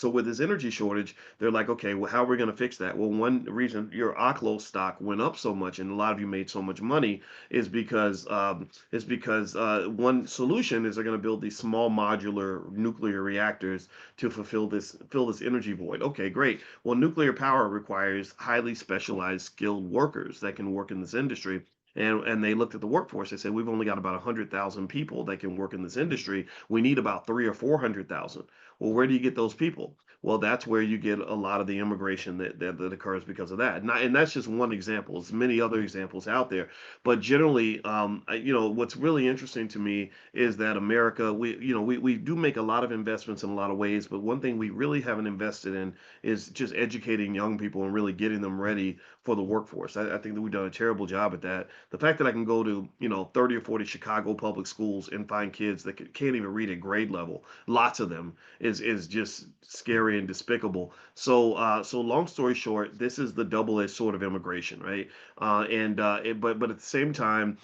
So with this energy shortage, they're like, okay, well, how are we going to fix that? Well, one reason your Oklo stock went up so much and a lot of you made so much money is because one solution is they're going to build these small modular nuclear reactors to fill this energy void. Okay, great. Well, nuclear power requires highly specialized, skilled workers that can work in this industry. And they looked at the workforce. They said we've only got about 100,000 people that can work in this industry. We need about three or 400,000. Well, where do you get those people? Well, that's where you get a lot of the immigration that occurs because of that. And that's just one example. There's many other examples out there. But generally, what's really interesting to me is that America, we do make a lot of investments in a lot of ways. But one thing we really haven't invested in is just educating young people and really getting them ready for the workforce. I think that we've done a terrible job at that. The fact that I can go to, 30 or 40 Chicago public schools and find kids that can't even read at grade level, lots of them, is just scary and despicable. So long story short, this is the double-edged sword of immigration, right? But at the same time,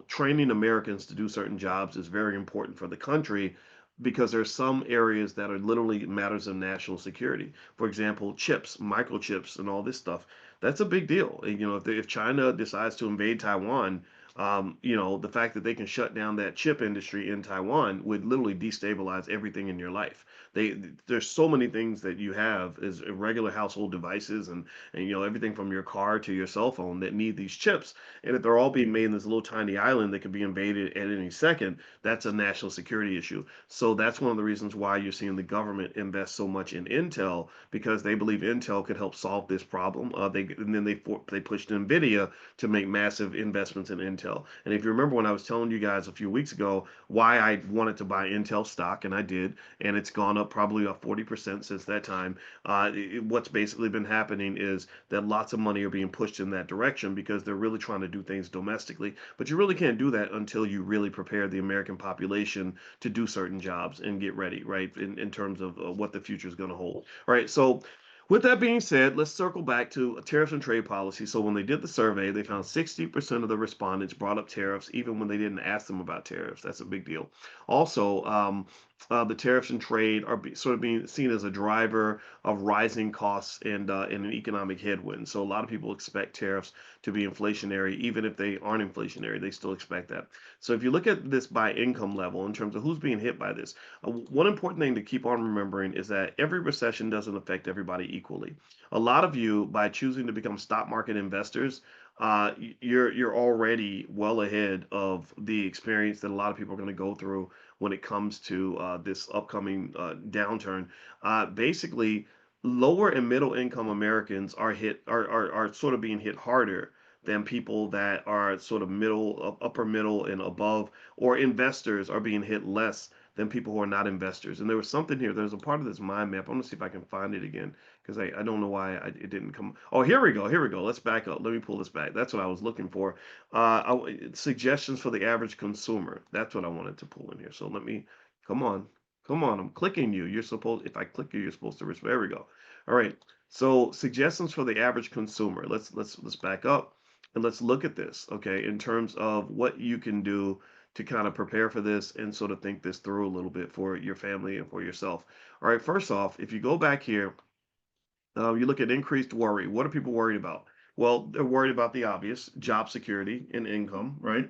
training Americans to do certain jobs is very important for the country because there's some areas that are literally matters of national security. For example, chips, microchips, and all this stuff. That's a big deal. If China decides to invade Taiwan, the fact that they can shut down that chip industry in Taiwan would literally destabilize everything in your life. There's so many things that you have as regular household devices and everything from your car to your cell phone that need these chips. And if they're all being made in this little tiny island that could be invaded at any second, that's a national security issue. So that's one of the reasons why you're seeing the government invest so much in Intel because they believe Intel could help solve this problem. They pushed Nvidia to make massive investments in Intel. And if you remember when I was telling you guys a few weeks ago why I wanted to buy Intel stock, and I did, and it's gone up probably about 40% since that time. What's basically been happening is that lots of money are being pushed in that direction because they're really trying to do things domestically. But you really can't do that until you really prepare the American population to do certain jobs and get ready, right? In terms of what the future is going to hold. All right. So with that being said, let's circle back to tariffs and trade policy. So when they did the survey, they found 60% of the respondents brought up tariffs, even when they didn't ask them about tariffs. That's a big deal. Also, the tariffs and trade are sort of being seen as a driver of rising costs and an economic headwind. So a lot of people expect tariffs to be inflationary, even if they aren't inflationary. They still expect that. So if you look at this by income level in terms of who's being hit by this, one important thing to keep on remembering is that every recession doesn't affect everybody equally. A lot of you, by choosing to become stock market investors, you're already well ahead of the experience that a lot of people are going to go through when it comes to this upcoming downturn. Basically, lower and middle income Americans are sort of being hit harder than people that are sort of upper middle and above, or investors are being hit less than people who are not investors. And there was something here. There's a part of this mind map. I'm gonna see if I can find it again because I don't know why it didn't come. Oh, here we go. Here we go. Let's back up. Let me pull this back. That's what I was looking for. Suggestions for the average consumer. That's what I wanted to pull in here. So let me, come on, come on. I'm clicking you. If I click you, you're supposed to respond. There we go. All right. So suggestions for the average consumer. Let's back up and let's look at this. Okay, in terms of what you can do to kind of prepare for this and sort of think this through a little bit for your family and for yourself. All right. First off, if you go back here, you look at increased worry. What are people worried about? Well, they're worried about the obvious, job security and income, right?